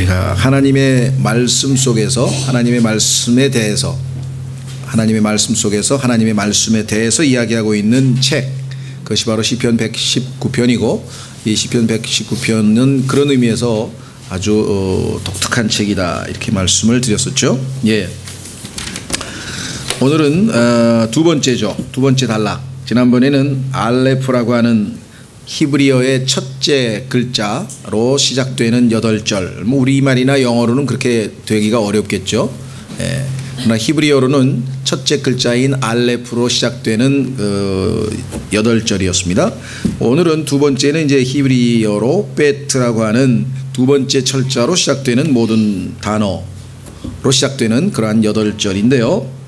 우리가 하나님의 말씀 속에서 하나님의 말씀에 대해서 하나님의 말씀에 대해서 이야기하고 있는 책, 그것이 바로 시편 119편이고 이 시편 119편은 그런 의미에서 아주 독특한 책이다 이렇게 말씀을 드렸었죠. 예. 오늘은 두 번째죠. 두 번째 단락. 지난번에는 알레프라고 하는 히브리어의 첫째 글자로 시작되는 8절. 뭐 우리말이나 영어로는 그렇게 되기가 어렵겠죠. 예. 그러나 히브리어로는 첫째 글자인 알레프로 시작되는 8절이었습니다. 오늘은 두 번째는 이제 히브리어로 베트라고 하는 두 번째 철자로 시작되는 모든 단어로 시작되는 그러한 8절인데요.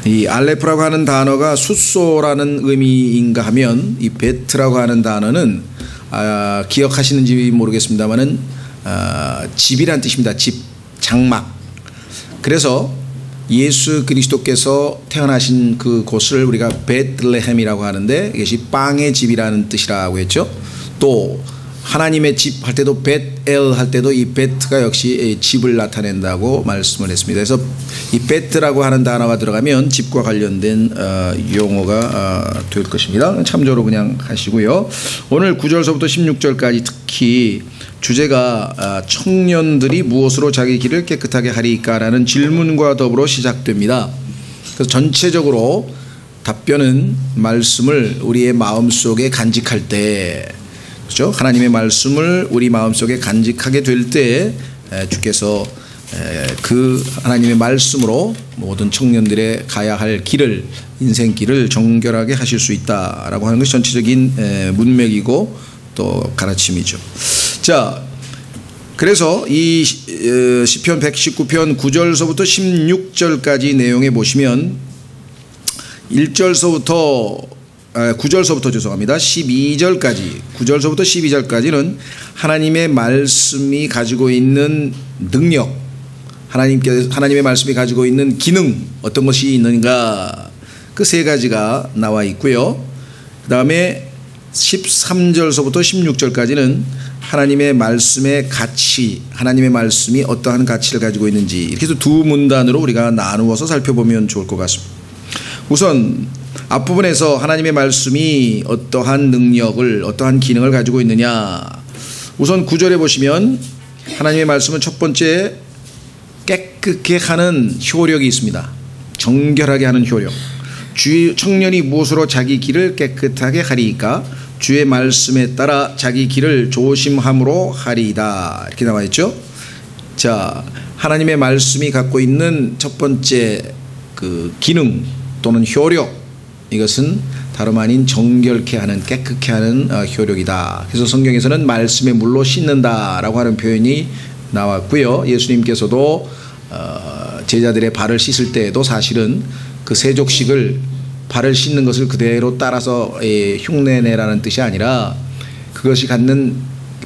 이 알레프라고 하는 단어가 숫소라는 의미인가 하면 이 베트라고 하는 단어는 기억하시는지 모르겠습니다만은 집이란 뜻입니다. 집, 장막. 그래서 예수 그리스도께서 태어나신 그 곳을 우리가 베들레헴이라고 하는데 이것이 빵의 집이라는 뜻이라고 했죠. 또 하나님의 집 할 때도 벳엘 할 때도 이 베트가 역시 집을 나타낸다고 말씀을 했습니다. 그래서 이 베트라고 하는 단어가 들어가면 집과 관련된 용어가 될 것입니다. 참조로 그냥 하시고요. 오늘 9절서부터 16절까지 특히 주제가 청년들이 무엇으로 자기 길을 깨끗하게 하리까라는 질문과 더불어 시작됩니다. 그래서 전체적으로 답변은 말씀을 우리의 마음속에 간직할 때, 그렇죠? 하나님의 말씀을 우리 마음속에 간직하게 될 때 주께서 그 하나님의 말씀으로 모든 청년들의 가야 할 길을, 인생길을 정결하게 하실 수 있다라고 하는 것이 전체적인 문맥이고 또 가르침이죠. 자, 그래서 이 시편 119편 9절서부터 16절까지 내용에 보시면 9절서부터 죄송합니다. 12절까지 9절서부터 12절까지는 하나님의 말씀이 가지고 있는 능력, 하나님의 말씀이 가지고 있는 기능, 어떤 것이 있는가, 그 세 가지가 나와 있고요. 그 다음에 13절서부터 16절까지는 하나님의 말씀의 가치, 하나님의 말씀이 어떠한 가치를 가지고 있는지 이렇게 해서 두 문단으로 우리가 나누어서 살펴보면 좋을 것 같습니다. 우선 앞부분에서 하나님의 말씀이 어떠한 능력을, 어떠한 기능을 가지고 있느냐. 우선 9절에 보시면 하나님의 말씀은 첫 번째 깨끗게 하는 효력이 있습니다. 정결하게 하는 효력. 청년이 무엇으로 자기 길을 깨끗하게 하리이까? 주의 말씀에 따라 자기 길을 조심함으로 하리이다. 이렇게 나와 있죠. 자, 하나님의 말씀이 갖고 있는 첫 번째 그 기능 또는 효력, 이것은 다름 아닌 정결케 하는, 깨끗게 하는 효력이다. 그래서 성경에서는 말씀의 물로 씻는다라고 하는 표현이 나왔고요. 예수님께서도 제자들의 발을 씻을 때에도 사실은 그 세족식을, 발을 씻는 것을 그대로 따라서 흉내내라는 뜻이 아니라 그것이 갖는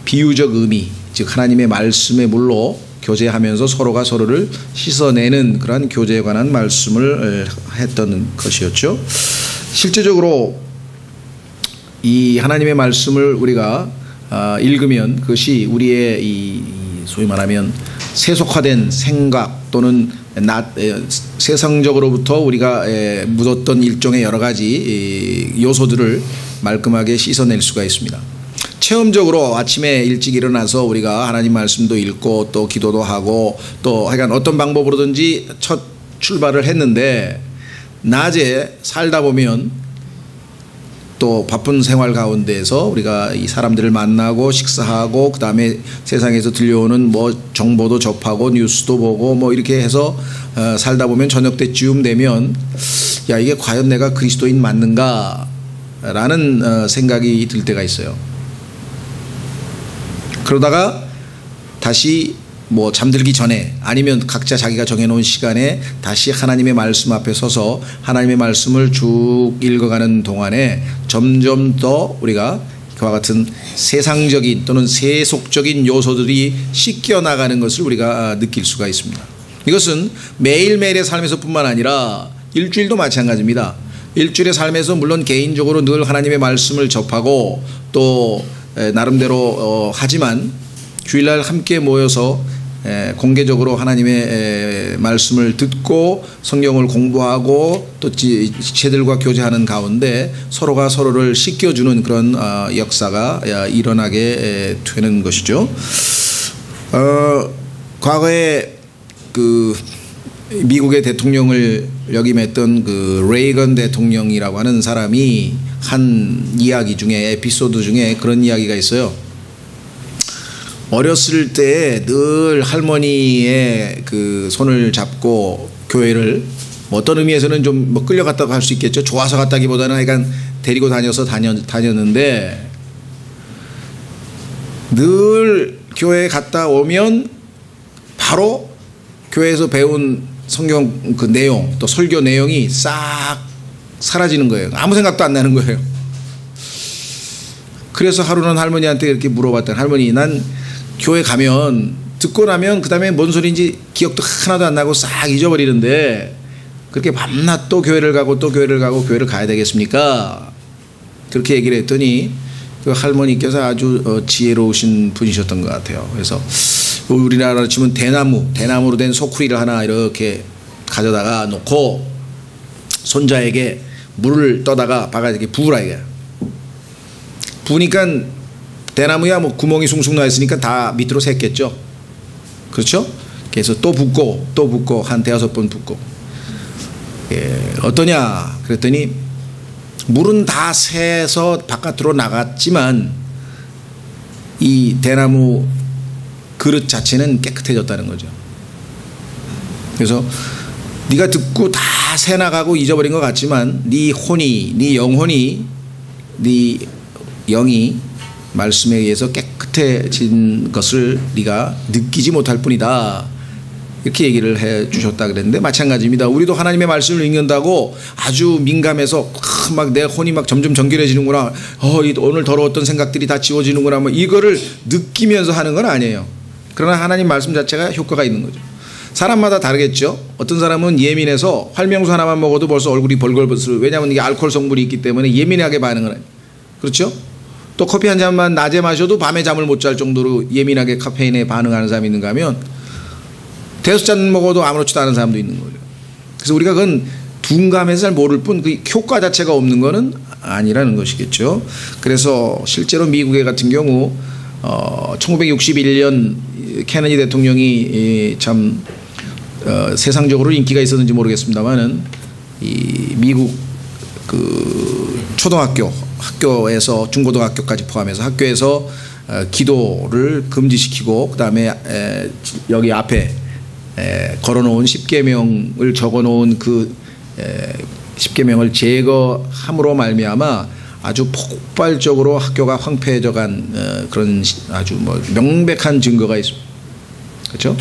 비유적 의미, 즉 하나님의 말씀의 물로 교제하면서 서로가 서로를 씻어내는 그러한 교제에 관한 말씀을 했던 것이었죠. 실제적으로 이 하나님의 말씀을 우리가 읽으면 그것이 우리의 이 소위 말하면 세속화된 생각 또는 세상적으로부터 우리가 묻었던 일종의 여러 가지 요소들을 말끔하게 씻어낼 수가 있습니다. 체험적으로 아침에 일찍 일어나서 우리가 하나님 말씀도 읽고 또 기도도 하고 또 하여간 어떤 방법으로든지 첫 출발을 했는데 낮에 살다 보면 또 바쁜 생활 가운데에서 우리가 이 사람들을 만나고 식사하고 그 다음에 세상에서 들려오는 뭐 정보도 접하고 뉴스도 보고 뭐 이렇게 해서 살다 보면 저녁 때쯤 되면 야, 이게 과연 내가 그리스도인 맞는가 라는 생각이 들 때가 있어요. 그러다가 다시 뭐 잠들기 전에 아니면 각자 자기가 정해놓은 시간에 다시 하나님의 말씀 앞에 서서 하나님의 말씀을 쭉 읽어가는 동안에 점점 더 우리가 그와 같은 세상적인 또는 세속적인 요소들이 씻겨나가는 것을 우리가 느낄 수가 있습니다. 이것은 매일매일의 삶에서 뿐만 아니라 일주일도 마찬가지입니다. 일주일의 삶에서 물론 개인적으로 늘 하나님의 말씀을 접하고 또 나름대로 하지만 주일날 함께 모여서 공개적으로 하나님의 말씀을 듣고 성경을 공부하고 또 지체들과 교제하는 가운데 서로가 서로를 씻겨주는 그런 역사가 일어나게 되는 것이죠. 과거에 그 미국의 대통령을 역임했던 그 레이건 대통령이라고 하는 사람이 한 이야기 중에 에피소드 중에 그런 이야기가 있어요. 어렸을 때 늘 할머니의 그 손을 잡고 교회를 어떤 의미에서는 좀 뭐 끌려갔다고 할 수 있겠죠. 좋아서 갔다기보다는 약간 데리고 다녀서 다녔는데 늘 교회에 갔다 오면 바로 교회에서 배운 성경 그 내용 또 설교 내용이 싹 사라지는 거예요. 아무 생각도 안 나는 거예요. 그래서 하루는 할머니한테 이렇게 물어봤더니 할머니 난 교회 가면 듣고 나면 그 다음에 뭔 소리인지 기억도 하나도 안 나고 싹 잊어버리는데 그렇게 밤낮 또 교회를 가고 또 교회를 가고 교회를 가야 되겠습니까? 그렇게 얘기를 했더니 그 할머니께서 아주 지혜로우신 분이셨던 것 같아요. 그래서 우리나라로 치면 대나무로 된 소쿠리를 하나 이렇게 가져다가 놓고 손자에게 물을 떠다가 이렇게 부으라 이게. 부으니까 대나무야 뭐 구멍이 숭숭 나 있으니까 다 밑으로 샜겠죠. 그렇죠? 그래서 또 붓고 한 5번 붓고. 어떠냐? 그랬더니 물은 다 새서 바깥으로 나갔지만 이 대나무 그릇 자체는 깨끗해졌다는 거죠. 그래서 네가 듣고 다 새 나가고 잊어버린 것 같지만 네 혼이, 네 영혼이, 네 영이 말씀에 의해서 깨끗해진 것을 네가 느끼지 못할 뿐이다. 이렇게 얘기를 해 주셨다 그랬는데 마찬가지입니다. 우리도 하나님의 말씀을 읽는다고 아주 민감해서 막 내 혼이 막 점점 정결해지는구나. 오늘 더러웠던 생각들이 다 지워지는구나. 뭐 이거를 느끼면서 하는 건 아니에요. 그러나 하나님 말씀 자체가 효과가 있는 거죠. 사람마다 다르겠죠. 어떤 사람은 예민해서 활명수 하나만 먹어도 벌써 얼굴이 벌벌벌. 왜냐하면 이게 알코올 성분이 있기 때문에 예민하게 반응을 해요. 그렇죠? 또 커피 한 잔만 낮에 마셔도 밤에 잠을 못 잘 정도로 예민하게 카페인에 반응하는 사람이 있는가 하면 5잔 먹어도 아무렇지도 않은 사람도 있는 거예요. 그래서 우리가 그건 둔감해서 잘 모를 뿐 그 효과 자체가 없는 거는 아니라는 것이겠죠. 그래서 실제로 미국의 같은 경우 1961년 케네디 대통령이 참 세상적으로 인기가 있었는지 모르겠습니다만은 이 미국 그 학교에서 중고등학교까지 포함해서 학교에서 기도를 금지시키고 그 다음에 여기 앞에 걸어놓은 10계명을 적어놓은 그 10계명을 제거함으로 말미암아 아주 폭발적으로 학교가 황폐해져간 그런 아주 뭐 명백한 증거가 있습니다. 그렇죠?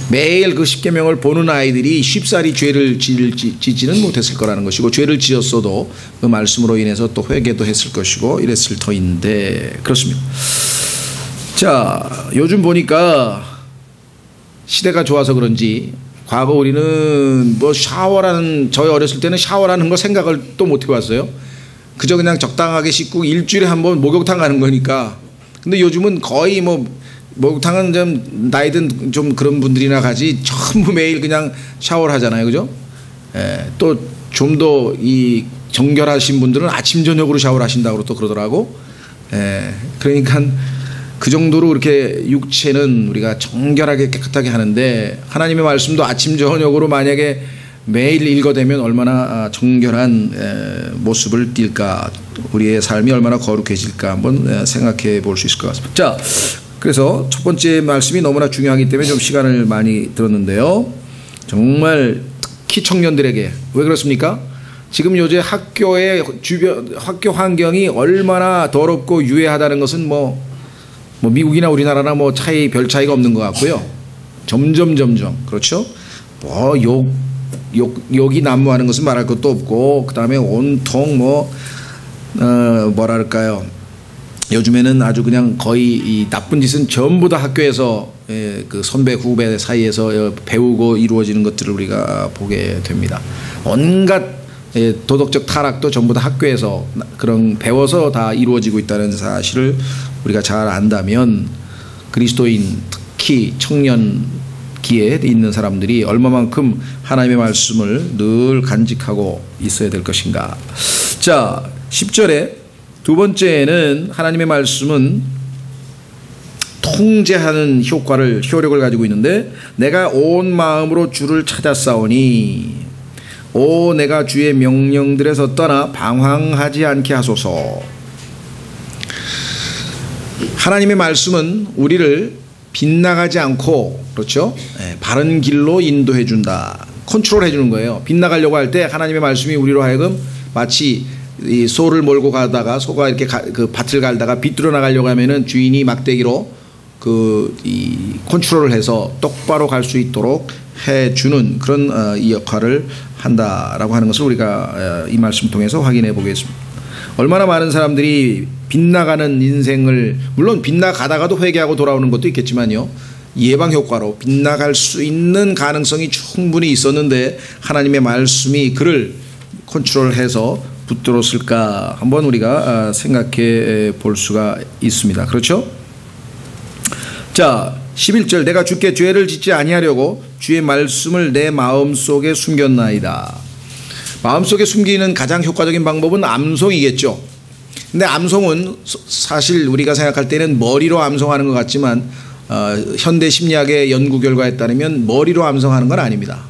매일 그 10계명을 보는 아이들이 쉽사리 죄를 짓지는 못했을 거라는 것이고 죄를 지었어도 그 말씀으로 인해서 또 회개도 했을 것이고 이랬을 터인데 그렇습니다. 자, 요즘 보니까 시대가 좋아서 그런지 과거 우리는 뭐 저희 어렸을 때는 샤워라는 거 생각을 또 못 해봤어요. 그저 그냥 적당하게 씻고 일주일에 한 번 목욕탕 가는 거니까. 근데 요즘은 거의 뭐 목욕탕은 좀 나이든 좀 그런 분들이나 가지 전부 매일 그냥 샤워를 하잖아요. 그죠? 또 좀 더 이 정결하신 분들은 아침 저녁으로 샤워를 하신다고 또 그러더라고. 그러니까 그 정도로 그렇게 육체는 우리가 정결하게 깨끗하게 하는데 하나님의 말씀도 아침 저녁으로 만약에 매일 읽어대면 얼마나 정결한 모습을 띌까, 우리의 삶이 얼마나 거룩해질까 한번 생각해 볼 수 있을 것 같습니다. 자, 그래서 첫 번째 말씀이 너무나 중요하기 때문에 좀 시간을 많이 들었는데요. 정말 특히 청년들에게 왜 그렇습니까? 지금 요새 학교의 학교 환경이 얼마나 더럽고 유해하다는 것은 뭐 미국이나 우리나라나 뭐 별 차이가 없는 것 같고요. 점점 그렇죠. 뭐 욕이 난무하는 것은 말할 것도 없고 그 다음에 온통 뭐랄까요. 요즘에는 아주 그냥 거의 이 나쁜 짓은 전부 다 학교에서 그 선배 후배 사이에서 배우고 이루어지는 것들을 우리가 보게 됩니다. 온갖 도덕적 타락도 전부 다 학교에서 그런 배워서 다 이루어지고 있다는 사실을 우리가 잘 안다면 그리스도인, 특히 청년기에 있는 사람들이 얼마만큼 하나님의 말씀을 늘 간직하고 있어야 될 것인가. 자, 10절에 두 번째는 하나님의 말씀은 통제하는 효력을 가지고 있는데, 내가 온 마음으로 주를 찾았사오니 오 내가 주의 명령들에서 떠나 방황하지 않게 하소서. 하나님의 말씀은 우리를 빗나가지 않고, 그렇죠? 바른 길로 인도해 준다. 컨트롤해 주는 거예요. 빗나가려고 할 때 하나님의 말씀이 우리로 하여금 마치 이 소를 몰고 가다가 소가 이렇게 그 밭을 갈다가 비뚤어 나가려고 하면은 주인이 막대기로 이 컨트롤을 해서 똑바로 갈 수 있도록 해 주는 그런 이 역할을 한다라고 하는 것을 우리가 이 말씀 통해서 확인해 보겠습니다. 얼마나 많은 사람들이 빗나가는 인생을, 물론 빗나가다가도 회개하고 돌아오는 것도 있겠지만요, 예방 효과로 빗나갈 수 있는 가능성이 충분히 있었는데 하나님의 말씀이 그를 컨트롤해서 붙들었을까 한번 우리가 생각해 볼 수가 있습니다. 그렇죠? 자, 11절, 내가 주께 죄를 짓지 아니하려고 주의 말씀을 내 마음속에 숨겼나이다. 마음속에 숨기는 가장 효과적인 방법은 암송이겠죠. 근데 암송은 사실 우리가 생각할 때는 머리로 암송하는 것 같지만 현대 심리학의 연구 결과에 따르면 머리로 암송하는 건 아닙니다.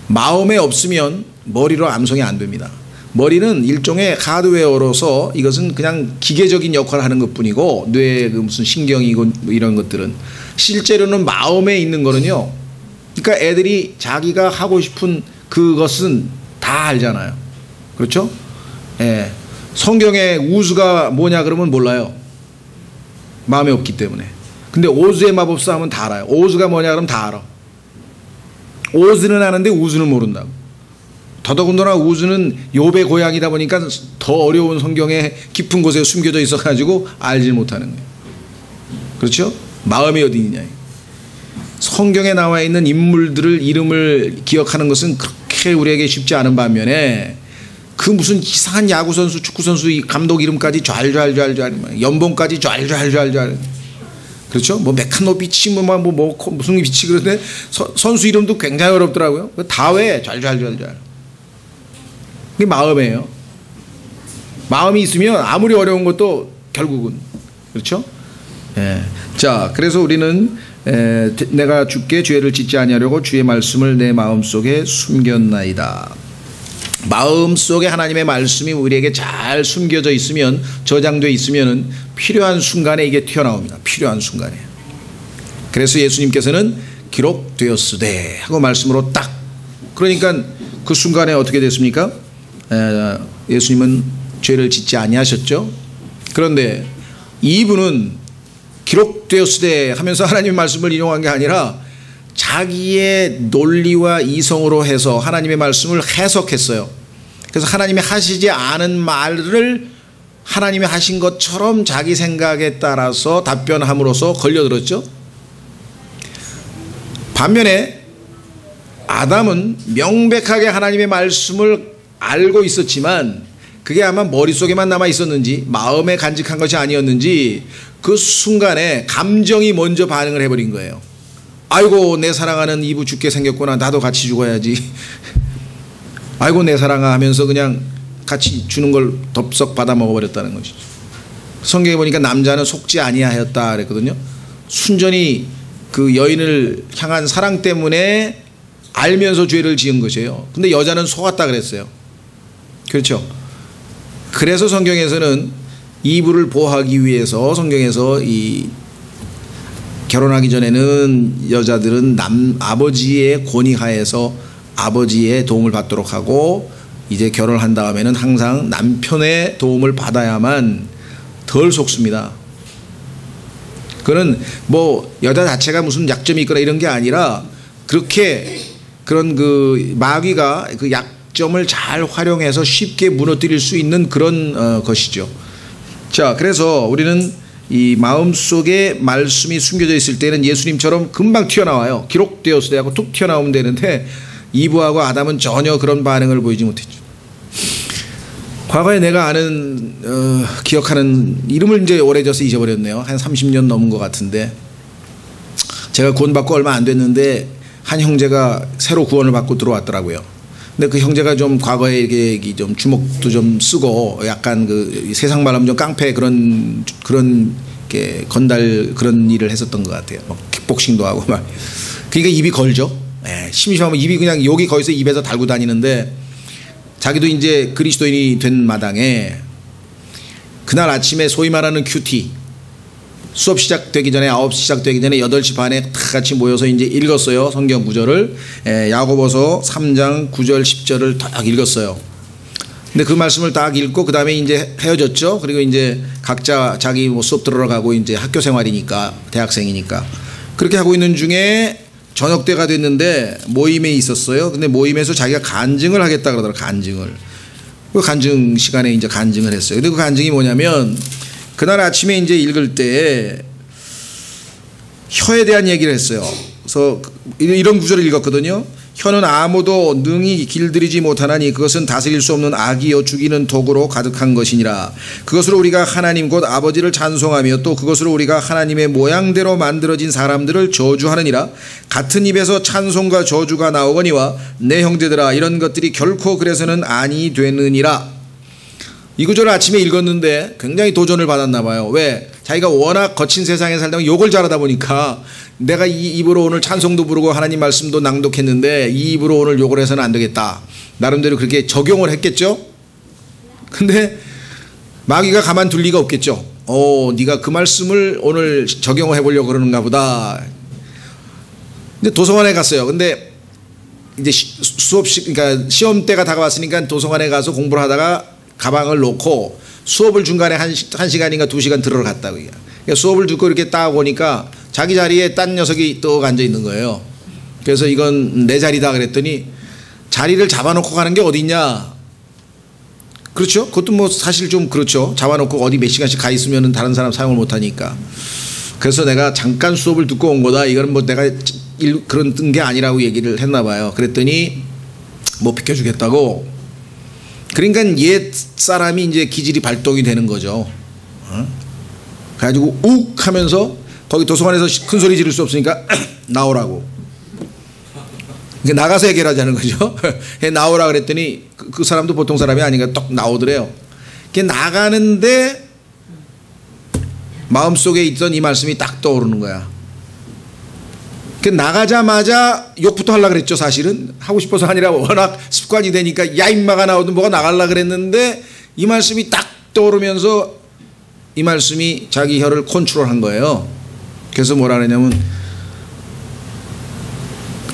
마음에 없으면 머리로 암송이 안 됩니다. 머리는 일종의 하드웨어로서 이것은 그냥 기계적인 역할을 하는 것뿐이고, 뇌의 무슨 신경이고 이런 것들은 실제로는 마음에 있는 거는요, 그러니까 애들이 자기가 하고 싶은 그것은 다 알잖아요. 그렇죠? 예. 성경에 우즈가 뭐냐 그러면 몰라요. 마음에 없기 때문에. 근데 오즈의 마법사 하면 다 알아요. 오즈가 뭐냐 그러면 다 알아. 오즈는 아는데 우즈는 모른다고. 더더군다나 우즈는 욥의 고향이다 보니까 더 어려운 성경의 깊은 곳에 숨겨져 있어가지고 알지 못하는 거예요. 그렇죠? 마음이 어디 있냐. 성경에 나와 있는 인물들을 이름을 기억하는 것은 그렇게 우리에게 쉽지 않은 반면에, 그 무슨 이상한 야구선수, 축구선수 감독 이름까지 좔좔좔, 연봉까지 좔좔좔, 그렇죠? 뭐 메카노비치, 무슨 비치, 그런데 선수 이름도 굉장히 어렵더라고요. 다 왜 좔좔좔. 그게 마음이에요. 마음이 있으면 아무리 어려운 것도 결국은, 그렇죠? 예. 자, 그래서 우리는 내가 주께 죄를 짓지 아니하려고 주의 말씀을 내 마음속에 숨겼나이다. 마음속에 하나님의 말씀이 우리에게 잘 숨겨져 있으면, 저장되어 있으면 필요한 순간에 이게 튀어나옵니다. 필요한 순간에. 그래서 예수님께서는 기록되었으되 하고 말씀으로 딱, 그러니까 그 순간에 어떻게 됐습니까? 예수님은 죄를 짓지 아니하셨죠. 그런데 이분은 기록되었으되 하면서 하나님의 말씀을 인용한 게 아니라 자기의 논리와 이성으로 해서 하나님의 말씀을 해석했어요. 그래서 하나님이 하시지 않은 말을 하나님이 하신 것처럼 자기 생각에 따라서 답변함으로써 걸려들었죠. 반면에 아담은 명백하게 하나님의 말씀을 알고 있었지만 그게 아마 머릿속에만 남아 있었는지 마음에 간직한 것이 아니었는지 그 순간에 감정이 먼저 반응을 해버린 거예요. 아이고 내 사랑하는 이브 죽게 생겼구나, 나도 같이 죽어야지. 아이고 내 사랑아 하면서 그냥 같이 주는 걸 덥석 받아 먹어버렸다는 것이죠. 성경에 보니까 남자는 속지 아니하였다 그랬거든요. 순전히 그 여인을 향한 사랑 때문에 알면서 죄를 지은 것이에요. 근데 여자는 속았다 그랬어요. 그렇죠. 그래서 성경에서는 이브를 보호하기 위해서 성경에서 이 결혼하기 전에는 여자들은 아버지의 권위하에서 아버지의 도움을 받도록 하고, 이제 결혼한 다음에는 항상 남편의 도움을 받아야만 덜 속습니다. 그는 뭐 여자 자체가 무슨 약점이 있거나 이런 게 아니라 그렇게 그런 그 마귀가 그 약점을 잘 활용해서 쉽게 무너뜨릴 수 있는 그런 것이죠. 자, 그래서 우리는 이 마음속에 말씀이 숨겨져 있을 때는 예수님처럼 금방 튀어나와요. 기록되었으되 하고 툭 튀어나오면 되는데 이브하고 아담은 전혀 그런 반응을 보이지 못했죠. 과거에 내가 아는 기억하는 이름을 이제 오래져서 잊어버렸네요. 한 30년 넘은 것 같은데 제가 구원받고 얼마 안 됐는데 한 형제가 새로 구원을 받고 들어왔더라고요. 근데 그 형제가 좀 과거에 이렇게 좀 주먹도 좀 쓰고 약간 그 세상 말하면 좀 깡패 그런 이렇게 건달 그런 일을 했었던 것 같아요. 막 킥복싱도 하고 막. 그러니까 입이 걸죠. 예, 심심하면 입이 그냥 여기 거기서 입에서 달고 다니는데 자기도 이제 그리스도인이 된 마당에 그날 아침에 소위 말하는 큐티 수업 시작되기 전에 9시 시작되기 전에 8시 반에 다 같이 모여서 이제 읽었어요. 성경 구절을 야고보서 3장 9절 10절을 딱 읽었어요. 근데 그 말씀을 딱 읽고 그 다음에 이제 헤어졌죠. 그리고 이제 각자 자기 뭐 수업 들어가고 이제 학교 생활이니까 대학생이니까 그렇게 하고 있는 중에 저녁 때가 됐는데 모임에 있었어요. 근데 모임에서 자기가 간증을 하겠다 그러더라고요. 간증을. 그 간증 시간에 이제 간증을 했어요. 근데 그 간증이 뭐냐면 그날 아침에 이제 읽을 때 혀에 대한 얘기를 했어요. 그래서 이런 구절을 읽었거든요. 혀는 아무도 능히 길들이지 못하나니 그것은 다스릴 수 없는 악이요 죽이는 독으로 가득한 것이니라. 그것으로 우리가 하나님 곧 아버지를 찬송하며 또 그것으로 우리가 하나님의 모양대로 만들어진 사람들을 저주하느니라. 같은 입에서 찬송과 저주가 나오거니와 내 형제들아 이런 것들이 결코 그래서는 아니 되느니라. 이 구절을 아침에 읽었는데 굉장히 도전을 받았나 봐요. 왜? 자기가 워낙 거친 세상에 살다 욕을 잘하다 보니까 내가 이 입으로 오늘 찬송도 부르고 하나님 말씀도 낭독했는데 이 입으로 오늘 욕을 해서는 안 되겠다. 나름대로 그렇게 적용을 했겠죠. 근데 마귀가 가만둘 리가 없겠죠. 네가 그 말씀을 오늘 적용을 해보려고 그러는가 보다. 근데 도서관에 갔어요. 근데 이제 그러니까 시험 때가 다가왔으니까 도서관에 가서 공부를 하다가 가방을 놓고 수업을 중간에 한 시간인가 2시간 들어갔다고. 그러니까 수업을 듣고 이렇게 딱 오니까 자기 자리에 딴 녀석이 떡 앉아 있는 거예요. 그래서 이건 내 자리다 그랬더니 자리를 잡아놓고 가는 게 어디 있냐. 그렇죠? 그것도 뭐 사실 좀 그렇죠. 잡아놓고 어디 몇 시간씩 가 있으면 다른 사람 사용을 못하니까. 그래서 내가 잠깐 수업을 듣고 온 거다. 이건 뭐 내가 그런 게 아니라고 얘기를 했나 봐요. 그랬더니 못 비켜주겠다고. 그러니까 옛 사람이 이제 기질이 발동이 되는 거죠. 그래가지고 욱 하면서 거기 도서관에서 큰 소리 지를 수 없으니까 나오라고. 나가서 해결하자는 거죠. 나오라 그랬더니 그 사람도 보통 사람이 아니니까 떡 나오더래요. 나가는데 마음속에 있던 이 말씀이 딱 떠오르는 거야. 나가자마자 욕부터 하려고 그랬죠. 사실은 하고 싶어서 아니라 워낙 습관이 되니까 야 임마가 나오든 뭐가 나가려고 그랬는데 이 말씀이 딱 떠오르면서 이 말씀이 자기 혀를 컨트롤한 거예요. 그래서 뭐라 그러냐면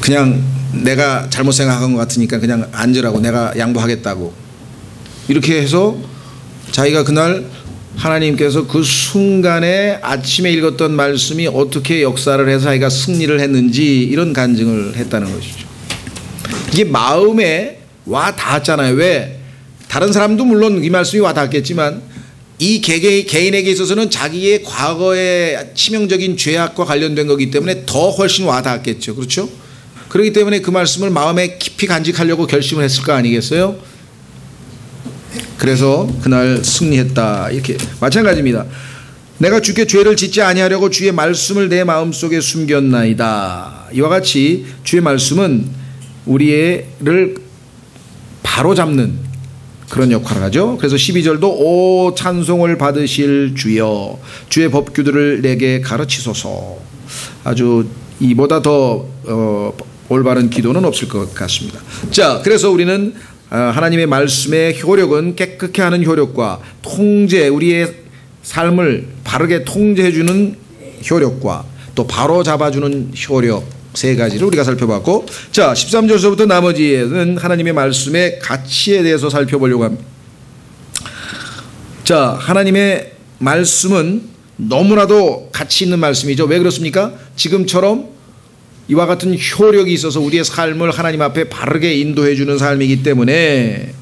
그냥 내가 잘못 생각한 것 같으니까 그냥 앉으라고, 내가 양보하겠다고. 이렇게 해서 자기가 그날 하나님께서 그 순간에 아침에 읽었던 말씀이 어떻게 역사를 해서 자기가 승리를 했는지 이런 간증을 했다는 것이죠. 이게 마음에 와 닿았잖아요. 왜? 다른 사람도 물론 이 말씀이 와 닿았겠지만 이 개인에게 있어서는 자기의 과거의 치명적인 죄악과 관련된 거기 때문에 더 훨씬 와 닿았겠죠. 그렇죠? 그렇기 때문에 그 말씀을 마음에 깊이 간직하려고 결심을 했을 거 아니겠어요? 그래서 그날 승리했다. 이렇게 마찬가지입니다. 내가 주께 죄를 짓지 아니하려고 주의 말씀을 내 마음속에 숨겼나이다. 이와 같이 주의 말씀은 우리를 바로잡는 그런 역할을 하죠. 그래서 12절도 오 찬송을 받으실 주여 주의 법규들을 내게 가르치소서. 아주 이보다 더 올바른 기도는 없을 것 같습니다. 자, 그래서 우리는 하나님의 말씀의 효력은 깨끗게 하는 효력과 통제, 우리의 삶을 바르게 통제해주는 효력과 또 바로 잡아주는 효력, 세 가지를 우리가 살펴봤고, 자 13절서부터 나머지에는 하나님의 말씀의 가치에 대해서 살펴보려고 합니다. 자, 하나님의 말씀은 너무나도 가치 있는 말씀이죠. 왜 그렇습니까? 지금처럼 이와 같은 효력이 있어서 우리의 삶을 하나님 앞에 바르게 인도해 주는 삶이기 때문에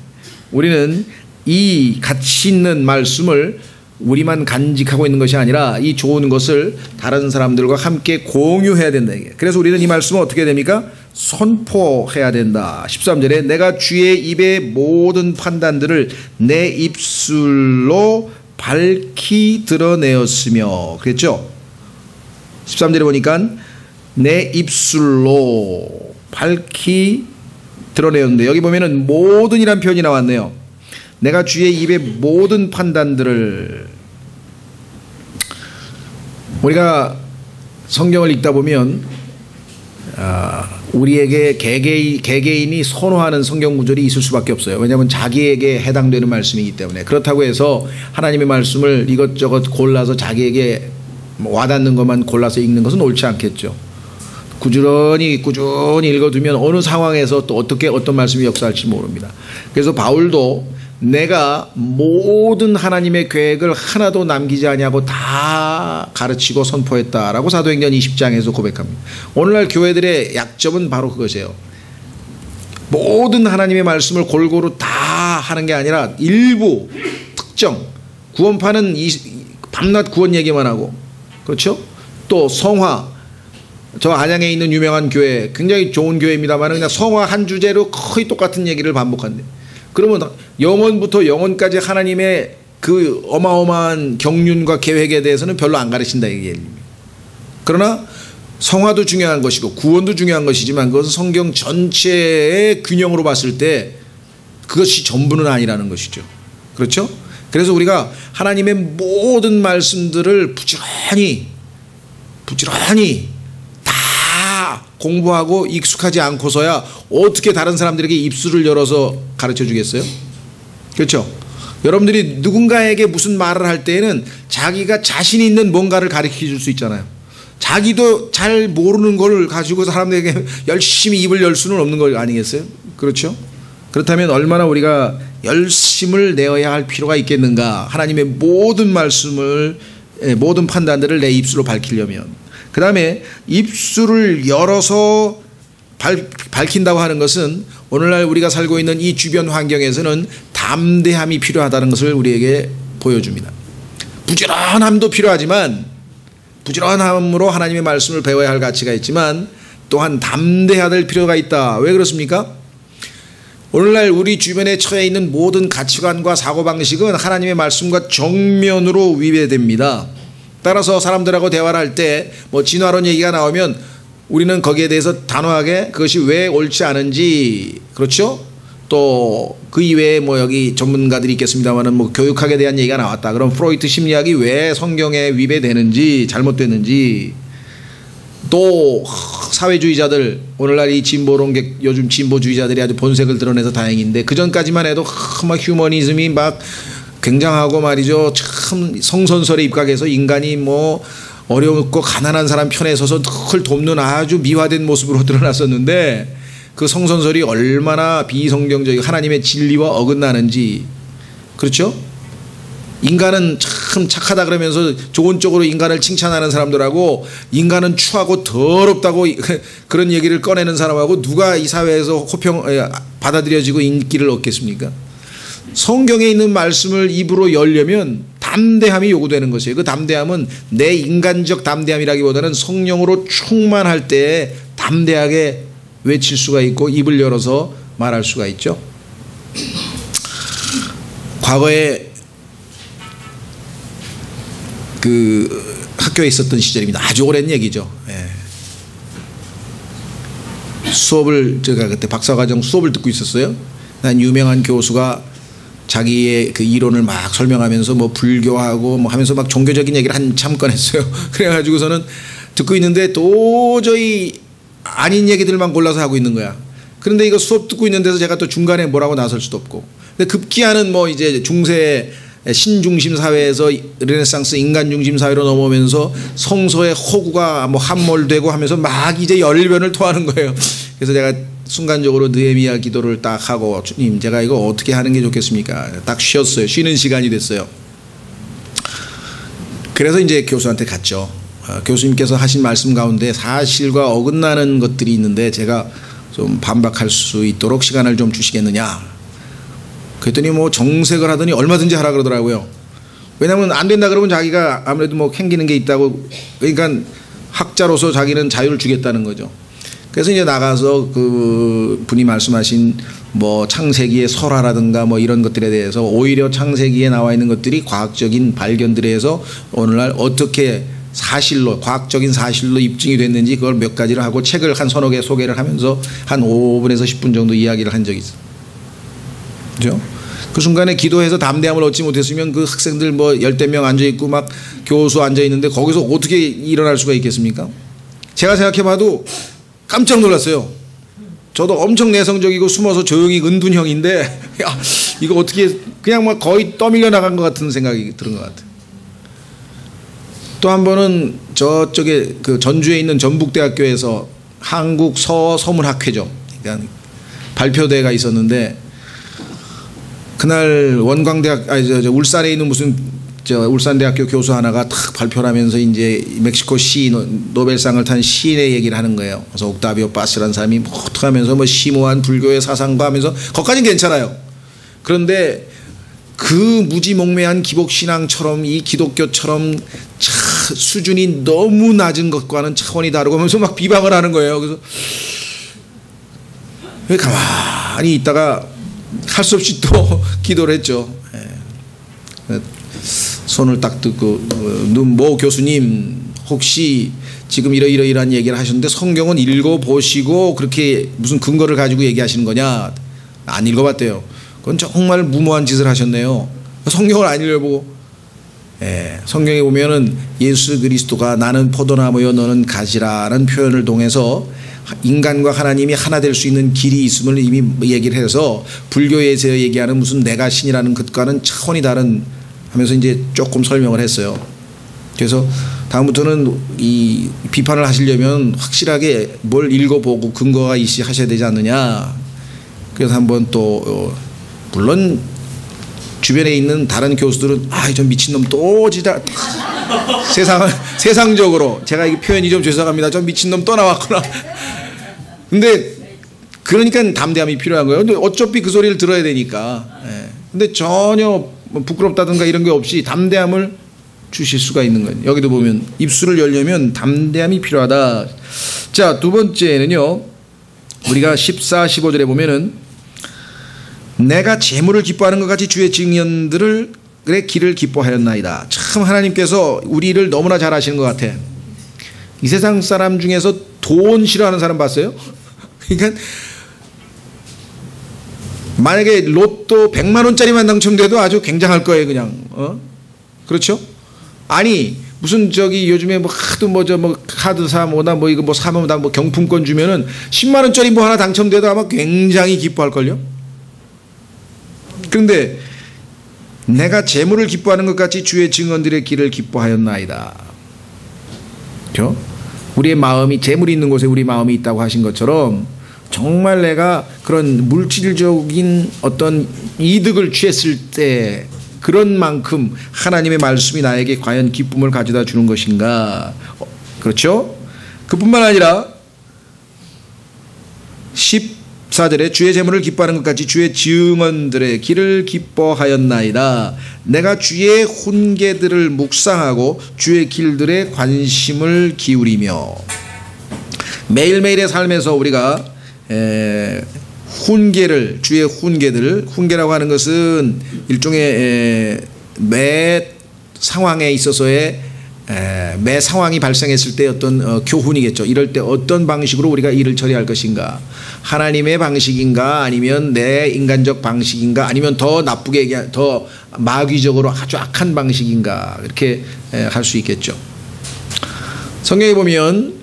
우리는 이 가치 있는 말씀을 우리만 간직하고 있는 것이 아니라 이 좋은 것을 다른 사람들과 함께 공유해야 된다. 그래서 우리는 이 말씀을 어떻게 됩니까? 선포해야 된다. 13절에 내가 주의 입의 모든 판단들을 내 입술로 밝히 드러내었으며 그랬죠. 13절에 보니까 내 입술로 밝히 드러내었는데, 여기 보면은 모든이란 표현이 나왔네요. 내가 주의 입의 모든 판단들을. 우리가 성경을 읽다 보면 우리에게 개개인이 선호하는 성경 구절이 있을 수밖에 없어요. 왜냐하면 자기에게 해당되는 말씀이기 때문에. 그렇다고 해서 하나님의 말씀을 이것저것 골라서 자기에게 와닿는 것만 골라서 읽는 것은 옳지 않겠죠. 꾸준히 읽어두면 어느 상황에서 또 어떤 말씀이 역사할지 모릅니다. 그래서 바울도 내가 모든 하나님의 계획을 하나도 남기지 아니하고 다 가르치고 선포했다라고 사도행전 20장에서 고백합니다. 오늘날 교회들의 약점은 바로 그것이에요. 모든 하나님의 말씀을 골고루 다 하는 게 아니라 일부 특정 구원파는 밤낮 구원 얘기만 하고, 그렇죠? 또 성화, 저 안양에 있는 유명한 교회, 굉장히 좋은 교회입니다만 그냥 성화 한 주제로 거의 똑같은 얘기를 반복한대. 그러면 영원부터 영원까지 하나님의 그 어마어마한 경륜과 계획에 대해서는 별로 안 가르친다 이게. 그러나 성화도 중요한 것이고 구원도 중요한 것이지만 그것은 성경 전체의 균형으로 봤을 때 그것이 전부는 아니라는 것이죠. 그렇죠? 그래서 우리가 하나님의 모든 말씀들을 부지런히 다 공부하고 익숙하지 않고서야 어떻게 다른 사람들에게 입술을 열어서 가르쳐 주겠어요? 그렇죠? 여러분들이 누군가에게 무슨 말을 할 때에는 자기가 자신 있는 뭔가를 가르쳐 줄 수 있잖아요. 자기도 잘 모르는 걸 가지고 사람들에게 열심히 입을 열 수는 없는 거 아니겠어요? 그렇죠? 그렇다면 얼마나 우리가 열심을 내어야 할 필요가 있겠는가. 하나님의 모든 말씀을, 모든 판단들을 내 입술로 밝히려면. 그 다음에 입술을 열어서 밝힌다고 하는 것은 오늘날 우리가 살고 있는 이 주변 환경에서는 담대함이 필요하다는 것을 우리에게 보여줍니다. 부지런함도 필요하지만, 부지런함으로 하나님의 말씀을 배워야 할 가치가 있지만 또한 담대해야 될 필요가 있다. 왜 그렇습니까? 오늘날 우리 주변에 처해 있는 모든 가치관과 사고방식은 하나님의 말씀과 정면으로 위배됩니다. 따라서 사람들하고 대화를 할 때 뭐 진화론 얘기가 나오면 우리는 거기에 대해서 단호하게 그것이 왜 옳지 않은지, 그렇죠? 또 그 이외에 뭐 여기 전문가들이 있겠습니다만은 뭐 교육학에 대한 얘기가 나왔다. 그럼 프로이트 심리학이 왜 성경에 위배되는지, 잘못되는지, 또 사회주의자들, 오늘날 이 진보론객, 요즘 진보주의자들이 아주 본색을 드러내서 다행인데 그전까지만 해도 막 휴머니즘이 막 굉장하고 말이죠. 참 성선설에 입각해서 인간이 뭐 어렵고 가난한 사람 편에 서서 늘 돕는 아주 미화된 모습으로 드러났었는데 그 성선설이 얼마나 비성경적이고 하나님의 진리와 어긋나는지, 그렇죠? 인간은 참 착하다 그러면서 좋은 쪽으로 인간을 칭찬하는 사람들하고 인간은 추하고 더럽다고 그런 얘기를 꺼내는 사람하고 누가 이 사회에서 받아들여지고 인기를 얻겠습니까? 성경에 있는 말씀을 입으로 열려면 담대함이 요구되는 것이에요. 그 담대함은 내 인간적 담대함이라기보다는 성령으로 충만할 때 담대하게 외칠 수가 있고 입을 열어서 말할 수가 있죠. 과거에 그 학교에 있었던 시절입니다. 아주 오랜 얘기죠. 수업을, 제가 그때 박사과정 수업을 듣고 있었어요. 난 유명한 교수가 자기의 그 이론을 막 설명하면서 뭐 불교하고 뭐 하면서 막 종교적인 얘기를 한참 꺼냈어요. 그래가지고서는 듣고 있는데 도저히 아닌 얘기들만 골라서 하고 있는 거야. 그런데 이거 수업 듣고 있는 데서 제가 또 중간에 뭐라고 나설 수도 없고. 근데 급기야는 뭐 이제 중세 신중심 사회에서 르네상스 인간 중심 사회로 넘어오면서 성서의 허구가 뭐 함몰되고 하면서 막 이제 열변을 토하는 거예요. 그래서 제가 순간적으로 느헤미야 기도를 딱 하고, 주님 제가 이거 어떻게 하는 게 좋겠습니까? 딱 쉬었어요. 쉬는 시간이 됐어요. 그래서 이제 교수한테 갔죠. 교수님께서 하신 말씀 가운데 사실과 어긋나는 것들이 있는데 제가 좀 반박할 수 있도록 시간을 좀 주시겠느냐. 그랬더니 뭐 정색을 하더니 얼마든지 하라 그러더라고요. 왜냐하면 안 된다 그러면 자기가 아무래도 뭐 캥기는 게 있다고, 그러니까 학자로서 자기는 자유를 주겠다는 거죠. 그래서 이제 나가서 그 분이 말씀하신 뭐 창세기의 설화라든가 뭐 이런 것들에 대해서 오히려 창세기에 나와 있는 것들이 과학적인 발견들에 의해서 오늘날 어떻게 사실로, 과학적인 사실로 입증이 됐는지 그걸 몇 가지를 하고 책을 한 서너 개 소개를 하면서 한 5분에서 10분 정도 이야기를 한 적이 있어요. 그죠? 그 순간에 기도해서 담대함을 얻지 못했으면 그 학생들 뭐 10명 앉아있고 막 교수 앉아있는데 거기서 어떻게 일어날 수가 있겠습니까? 제가 생각해봐도 깜짝 놀랐어요. 저도 엄청 내성적이고 숨어서 조용히 은둔형인데 야, 이거 어떻게 그냥 막 거의 떠밀려 나간 것 같은 생각이 드는 것 같아요. 또 한 번은 저쪽에 그 전주에 있는 전북대학교에서 한국 서서문학회죠. 그러니까 발표대회가 있었는데 그날 원광대학 울산에 있는 무슨 울산대학교 교수 하나가 탁 발표를 하면서 이제 멕시코 시 노벨상을 탄 시인의 얘기를 하는 거예요. 그래서 옥타비오 파스라는 사람이 뭐 어떻게 하면서 뭐 심오한 불교의 사상과 하면서 거기까지는 괜찮아요. 그런데 그 무지몽매한 기복신앙처럼 이 기독교처럼 수준이 너무 낮은 것과는 차원이 다르고 하면서 막 비방을 하는 거예요. 그래서 왜 가만히 있다가 할 수 없이 또 기도를 했죠. 손을 딱 뜯고 모 교수님 혹시 지금 이러이러한 얘기를 하셨는데 성경은 읽어보시고 그렇게 무슨 근거를 가지고 얘기하시는 거냐. 안 읽어봤대요. 그건 정말 무모한 짓을 하셨네요. 성경을 안 읽어보고 성경에 보면은 예수 그리스도가 나는 포도나무여 너는 가지라는 표현을 통해서 인간과 하나님이 하나 될 수 있는 길이 있음을 이미 얘기를 해서 불교에서 얘기하는 무슨 내가 신이라는 것과는 차원이 다른 하면서 이제 조금 설명을 했어요. 그래서 다음부터는 이 비판을 하시려면 확실하게 뭘 읽어보고 근거가 있이 하셔야 되지 않느냐. 그래서 한번 또 물론 주변에 있는 다른 교수들은 저 미친놈 또 진짜 세상적으로 제가 이 표현이 좀 죄송합니다. 저 미친놈 또 나왔구나. 근데 그러니까 담대함이 필요한 거예요. 근데 어차피 그 소리를 들어야 되니까. 근데 전혀 부끄럽다든가 이런 게 없이 담대함을 주실 수가 있는 거예요. 여기도 보면 입술을 열려면 담대함이 필요하다. 자, 두 번째는요. 우리가 14, 15절에 보면은 내가 재물을 기뻐하는 것 같이 주의 증인들을 길을 기뻐하였나이다. 참 하나님께서 우리를 너무나 잘 아시는 것 같아. 이 세상 사람 중에서 돈 싫어하는 사람 봤어요? 그러니까 만약에 로또 100만 원짜리만 당첨돼도 아주 굉장할 거예요, 그냥. 그렇죠? 아니 무슨 저기 요즘에 뭐 하도 뭐 카드사 뭐나 뭐 이거 뭐 사면 다 뭐 경품권 주면은 10만 원짜리 뭐 하나 당첨돼도 아마 굉장히 기뻐할 걸요. 그런데 내가 재물을 기뻐하는 것 같이 주의 증언들의 길을 기뻐하였나이다. 그렇죠? 우리의 마음이 재물이 있는 곳에 우리 마음이 있다고 하신 것처럼 정말 내가 그런 물질적인 어떤 이득을 취했을 때 그런 만큼 하나님의 말씀이 나에게 과연 기쁨을 가져다 주는 것인가. 그렇죠? 그뿐만 아니라 14절에 주의 재물을 기뻐하는 것 같이 주의 증언들의 길을 기뻐하였나이다. 내가 주의 훈계들을 묵상하고 주의 길들에 관심을 기울이며. 매일매일의 삶에서 우리가 훈계를, 주의 훈계들, 훈계라고 하는 것은 일종의 매 상황에 있어서의 매 상황이 발생했을 때 어떤 교훈이겠죠. 이럴 때 어떤 방식으로 우리가 일을 처리할 것인가. 하나님의 방식인가 아니면 내 인간적 방식인가 아니면 더 나쁘게 더 마귀적으로 아주 악한 방식인가. 이렇게 할 수 있겠죠. 성경에 보면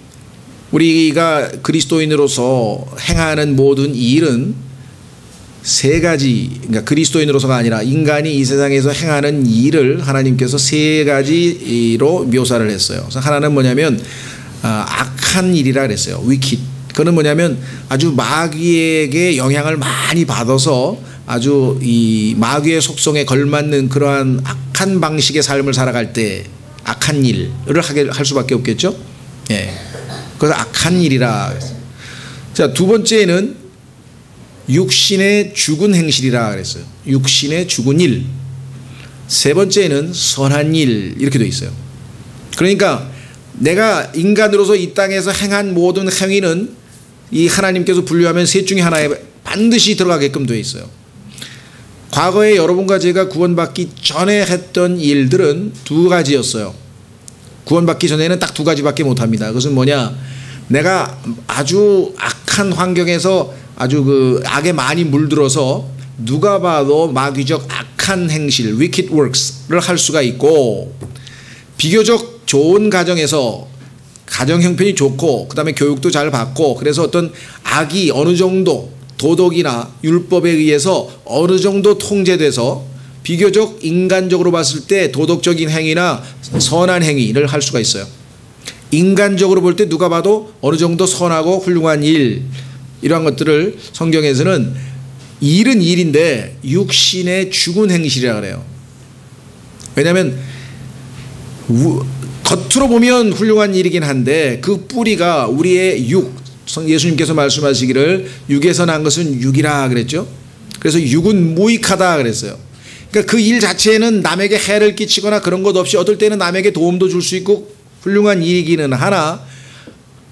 우리가 그리스도인으로서 행하는 모든 일은 세 가지, 그러니까 그리스도인으로서가 아니라 인간이 이 세상에서 행하는 일을 하나님께서 세 가지로 묘사를 했어요. 그래서 하나는 뭐냐면 악한 일이라 그랬어요. wicked. 그거는 뭐냐면 아주 마귀에게 영향을 많이 받아서 아주 이 마귀의 속성에 걸맞는 그러한 악한 방식의 삶을 살아갈 때 악한 일을 할 수밖에 없겠죠. 예. 그래서 악한 일이라. 자, 두 번째는 육신의 죽은 행실이라 그랬어요. 육신의 죽은 일. 세 번째는 선한 일. 이렇게 되어 있어요. 그러니까 내가 인간으로서 이 땅에서 행한 모든 행위는 이 하나님께서 분류하면 셋 중에 하나에 반드시 들어가게끔 되어 있어요. 과거에 여러분과 제가 구원받기 전에 했던 일들은 두 가지였어요. 구원받기 전에는 딱 두 가지밖에 못합니다. 그것은 뭐냐, 내가 아주 악한 환경에서 아주 그 악에 많이 물들어서 누가 봐도 마귀적 악한 행실 wicked works를 할 수가 있고, 비교적 좋은 가정에서 가정 형편이 좋고 그 다음에 교육도 잘 받고 그래서 어떤 악이 어느 정도 도덕이나 율법에 의해서 어느 정도 통제돼서 비교적 인간적으로 봤을 때 도덕적인 행위나 선한 행위를 할 수가 있어요. 인간적으로 볼 때 누가 봐도 어느 정도 선하고 훌륭한 일, 이러한 것들을 성경에서는 일은 일인데 육신의 죽은 행실이라고 그래요. 왜냐하면 겉으로 보면 훌륭한 일이긴 한데 그 뿌리가 우리의 육, 예수님께서 말씀하시기를 육에서 난 것은 육이라 그랬죠. 그래서 육은 무익하다 그랬어요. 그러니까 그 일 자체는 남에게 해를 끼치거나 그런 것 없이 어떨 때는 남에게 도움도 줄 수 있고 훌륭한 일이기는 하나,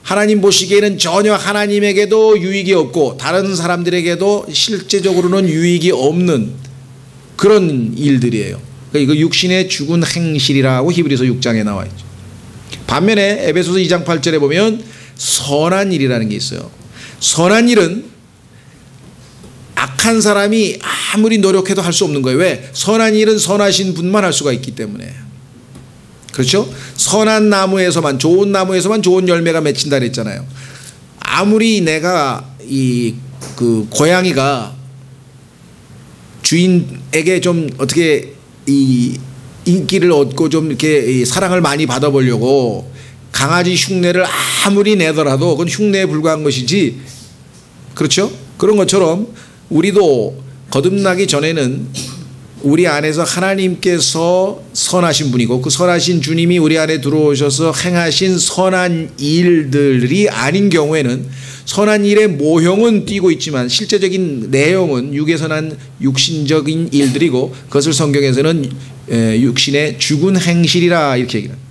하나님 보시기에는 전혀 하나님에게도 유익이 없고 다른 사람들에게도 실제적으로는 유익이 없는 그런 일들이에요. 그러니까 이거 육신의 죽은 행실이라고 히브리서 6장에 나와 있죠. 반면에 에베소서 2장 8절에 보면 선한 일이라는 게 있어요. 선한 일은 악한 사람이 아무리 노력해도 할 수 없는 거예요. 왜? 선한 일은 선하신 분만 할 수가 있기 때문에. 그렇죠? 선한 나무에서만, 좋은 나무에서만 좋은 열매가 맺힌다 그랬잖아요. 아무리 내가 그 고양이가 주인에게 좀 어떻게 이 인기를 얻고 좀 이렇게 사랑을 많이 받아보려고 강아지 흉내를 아무리 내더라도 그건 흉내에 불과한 것이지, 그렇죠? 그런 것처럼 우리도 거듭나기 전에는 우리 안에서 하나님께서 선하신 분이고 그 선하신 주님이 우리 안에 들어오셔서 행하신 선한 일들이 아닌 경우에는 선한 일의 모형은 띄고 있지만 실제적인 내용은 육에서 난 육신적인 일들이고 그것을 성경에서는 육신의 죽은 행실이라 이렇게 얘기합니다.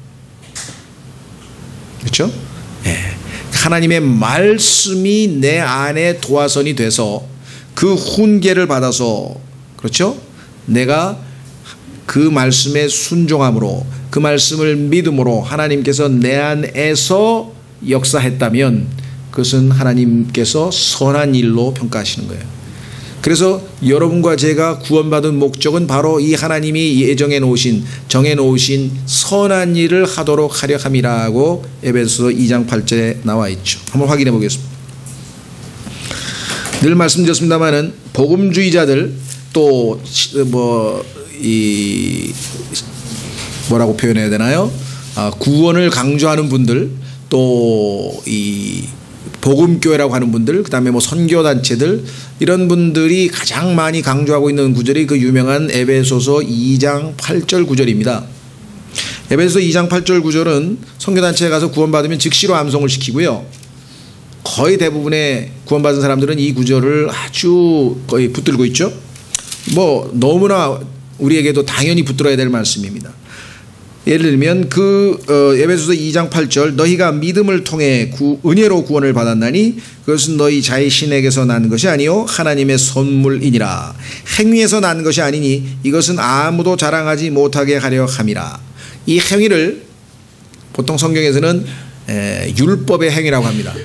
그렇죠? 하나님의 말씀이 내 안에 도화선이 돼서 그 훈계를 받아서, 그렇죠? 내가 그 말씀에 순종함으로 그 말씀을 믿음으로 하나님께서 내 안에서 역사했다면 그것은 하나님께서 선한 일로 평가하시는 거예요. 그래서 여러분과 제가 구원받은 목적은 바로 이 하나님이 정해 놓으신 선한 일을 하도록 하려 함이라고 에베소서 2장 8절에 나와 있죠. 한번 확인해 보겠습니다. 늘 말씀드렸습니다마는 복음주의자들 또 뭐라고 표현해야 되나요? 구원을 강조하는 분들, 또 이 복음교회라고 하는 분들, 그다음에 뭐 선교단체들, 이런 분들이 가장 많이 강조하고 있는 구절이 그 유명한 에베소서 2장 8절 구절입니다. 에베소서 2장 8절 구절은 선교단체에 가서 구원받으면 즉시로 암송을 시키고요. 거의 대부분의 구원받은 사람들은 이 구절을 아주 거의 붙들고 있죠. 뭐 너무나 우리에게도 당연히 붙들어야 될 말씀입니다. 예를 들면 에베소서 2장 8절, 너희가 믿음을 통해 은혜로 구원을 받았나니 그것은 너희 자신에게서 난 것이 아니요 하나님의 선물이니라. 행위에서 난 것이 아니니 이것은 아무도 자랑하지 못하게 하려 함이라. 이 행위를 보통 성경에서는 율법의 행위라고 합니다.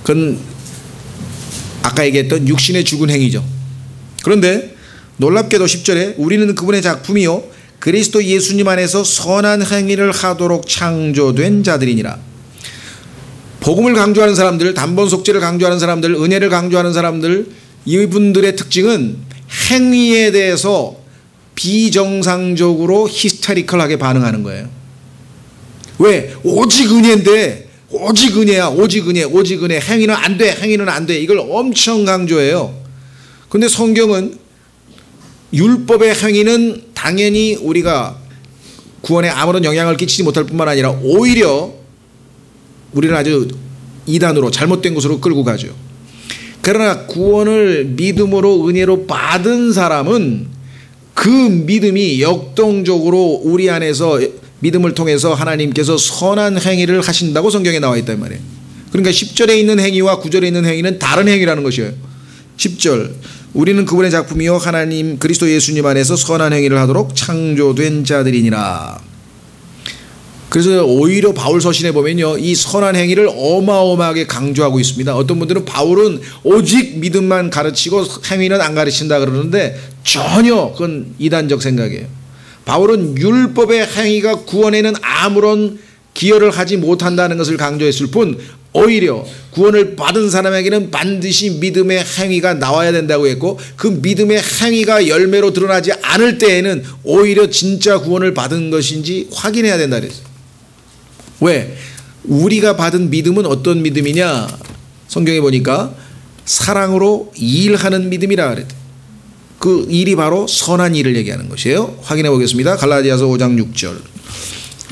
그건 아까 얘기했던 육신의 죽은 행위죠. 그런데 놀랍게도 10절에 우리는 그분의 작품이요 그리스도 예수님 안에서 선한 행위를 하도록 창조된 자들이니라. 복음을 강조하는 사람들, 단번 속죄를 강조하는 사람들, 은혜를 강조하는 사람들, 이분들의 특징은 행위에 대해서 비정상적으로 히스테리컬하게 반응하는 거예요. 왜? 오직 은혜인데, 오직 은혜야, 오직 은혜, 오직 은혜, 행위는 안 돼, 행위는 안 돼, 이걸 엄청 강조해요. 근데 성경은 율법의 행위는 당연히 우리가 구원에 아무런 영향을 끼치지 못할 뿐만 아니라 오히려 우리는 아주 이단으로 잘못된 곳으로 끌고 가죠. 그러나 구원을 믿음으로 은혜로 받은 사람은 그 믿음이 역동적으로 우리 안에서 믿음을 통해서 하나님께서 선한 행위를 하신다고 성경에 나와 있단 말이에요. 그러니까 10절에 있는 행위와 9절에 있는 행위는 다른 행위라는 것이에요. 10절, 우리는 그분의 작품이요 하나님 그리스도 예수님 안에서 선한 행위를 하도록 창조된 자들이니라. 그래서 오히려 바울 서신에 보면요, 이 선한 행위를 어마어마하게 강조하고 있습니다. 어떤 분들은 바울은 오직 믿음만 가르치고 행위는 안 가르친다 그러는데 전혀 그건 이단적 생각이에요. 바울은 율법의 행위가 구원에는 아무런 기여를 하지 못한다는 것을 강조했을 뿐 오히려 구원을 받은 사람에게는 반드시 믿음의 행위가 나와야 된다고 했고, 그 믿음의 행위가 열매로 드러나지 않을 때에는 오히려 진짜 구원을 받은 것인지 확인해야 된다 그랬어요. 왜? 우리가 받은 믿음은 어떤 믿음이냐? 성경에 보니까 사랑으로 일하는 믿음이라 그랬대요. 그 일이 바로 선한 일을 얘기하는 것이에요. 확인해 보겠습니다. 갈라디아서 5장 6절.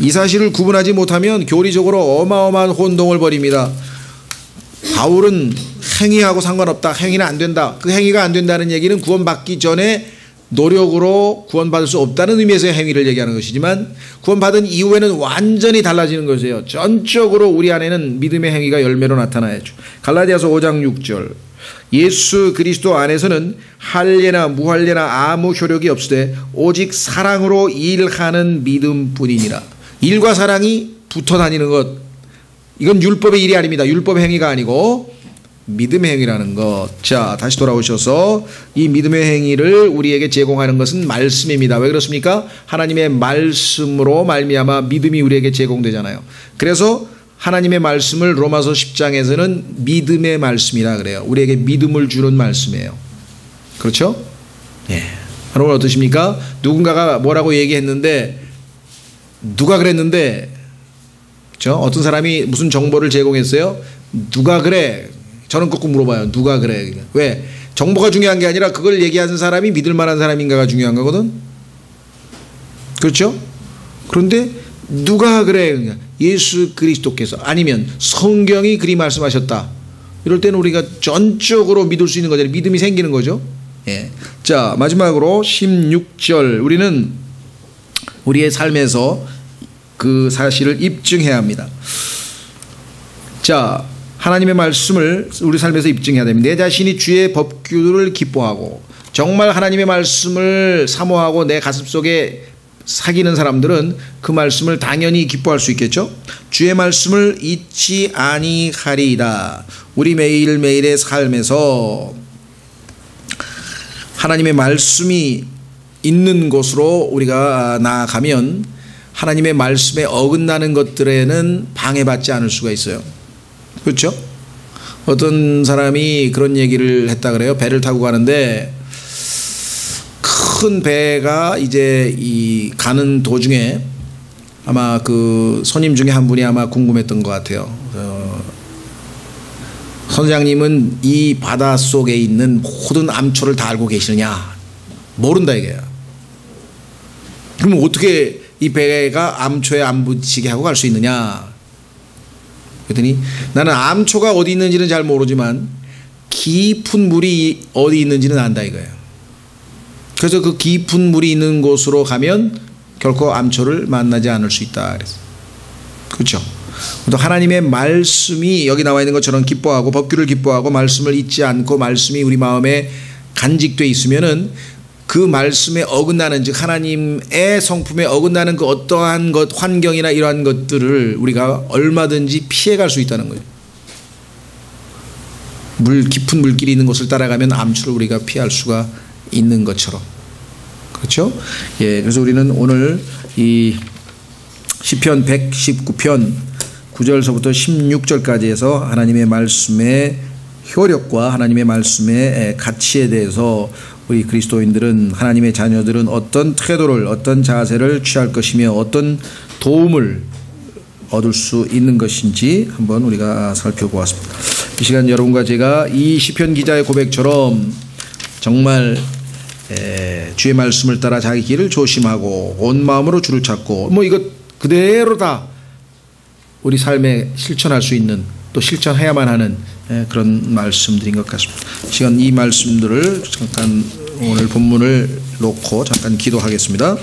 이 사실을 구분하지 못하면 교리적으로 어마어마한 혼동을 벌입니다. 바울은 행위하고 상관없다, 행위는 안 된다, 그 행위가 안 된다는 얘기는 구원받기 전에 노력으로 구원받을 수 없다는 의미에서의 행위를 얘기하는 것이지만, 구원받은 이후에는 완전히 달라지는 것이에요. 전적으로 우리 안에는 믿음의 행위가 열매로 나타나야죠. 갈라디아서 5장 6절. 예수 그리스도 안에서는 할례나 무할례나 아무 효력이 없으되 오직 사랑으로 일하는 믿음뿐이니라. 일과 사랑이 붙어 다니는 것, 이건 율법의 일이 아닙니다. 율법의 행위가 아니고 믿음의 행위라는 것. 자, 다시 돌아오셔서 이 믿음의 행위를 우리에게 제공하는 것은 말씀입니다. 왜 그렇습니까? 하나님의 말씀으로 말미암아 믿음이 우리에게 제공되잖아요. 그래서 하나님의 말씀을 로마서 10장에서는 믿음의 말씀이라 그래요. 우리에게 믿음을 주는 말씀이에요. 그렇죠? 예. 여러분 어떠십니까? 누군가가 뭐라고 얘기했는데, 누가 그랬는데, 그렇죠? 어떤 사람이 무슨 정보를 제공했어요? 누가 그래? 저는 꼭 물어봐요. 누가 그래? 왜? 정보가 중요한 게 아니라 그걸 얘기하는 사람이 믿을 만한 사람인가가 중요한 거거든. 그렇죠? 그런데 누가 그래? 예수 그리스도께서, 아니면 성경이 그리 말씀하셨다. 이럴 때는 우리가 전적으로 믿을 수 있는 거잖아요. 믿음이 생기는 거죠. 예. 자, 마지막으로 16절. 우리는 우리의 삶에서 그 사실을 입증해야 합니다. 자, 하나님의 말씀을 우리 삶에서 입증해야 됩니다. 내 자신이 주의 법규를 기뻐하고 정말 하나님의 말씀을 사모하고 내 가슴속에 사귀는 사람들은 그 말씀을 당연히 기뻐할 수 있겠죠. 주의 말씀을 잊지 아니하리이다. 우리 매일매일의 삶에서 하나님의 말씀이 있는 곳으로 우리가 나아가면 하나님의 말씀에 어긋나는 것들에는 방해받지 않을 수가 있어요. 그렇죠? 어떤 사람이 그런 얘기를 했다 그래요. 배를 타고 가는데 큰 배가 이제 이 가는 도중에 아마 그 손님 중에 한 분이 아마 궁금했던 것 같아요. 선장님은 이 바다 속에 있는 모든 암초를 다 알고 계시느냐? 모른다 이게요. 그럼 어떻게 이 배가 암초에 안 부딪히게 하고 갈 수 있느냐? 그랬더니 나는 암초가 어디 있는지는 잘 모르지만 깊은 물이 어디 있는지는 안다 이거예요. 그래서 그 깊은 물이 있는 곳으로 가면 결코 암초를 만나지 않을 수 있다 그랬어요. 그렇죠? 또 하나님의 말씀이 여기 나와 있는 것처럼 기뻐하고 법규를 기뻐하고 말씀을 잊지 않고 말씀이 우리 마음에 간직되어 있으면은 그 말씀에 어긋나는, 즉 하나님의 성품에 어긋나는 그 어떠한 것, 환경이나 이러한 것들을 우리가 얼마든지 피해갈 수 있다는 거예요. 깊은 물길이 있는 곳을 따라가면 암초를 우리가 피할 수가 있는 것처럼. 그렇죠? 예, 그래서 우리는 오늘 이 시편 119편 9절서부터 16절까지 해서 하나님의 말씀의 효력과 하나님의 말씀의 가치에 대해서 우리 그리스도인들은, 하나님의 자녀들은 어떤 태도를, 어떤 자세를 취할 것이며 어떤 도움을 얻을 수 있는 것인지 한번 우리가 살펴보았습니다. 이 시간 여러분과 제가 이 시편 기자의 고백처럼 정말 주의 말씀을 따라 자기 길을 조심하고 온 마음으로 주를 찾고 이것 그대로 다 우리 삶에 실천할 수 있는, 또 실천해야만 하는 그런 말씀들인 것 같습니다. 시간 이 말씀들을 잠깐 오늘 본문을 놓고 잠깐 기도하겠습니다.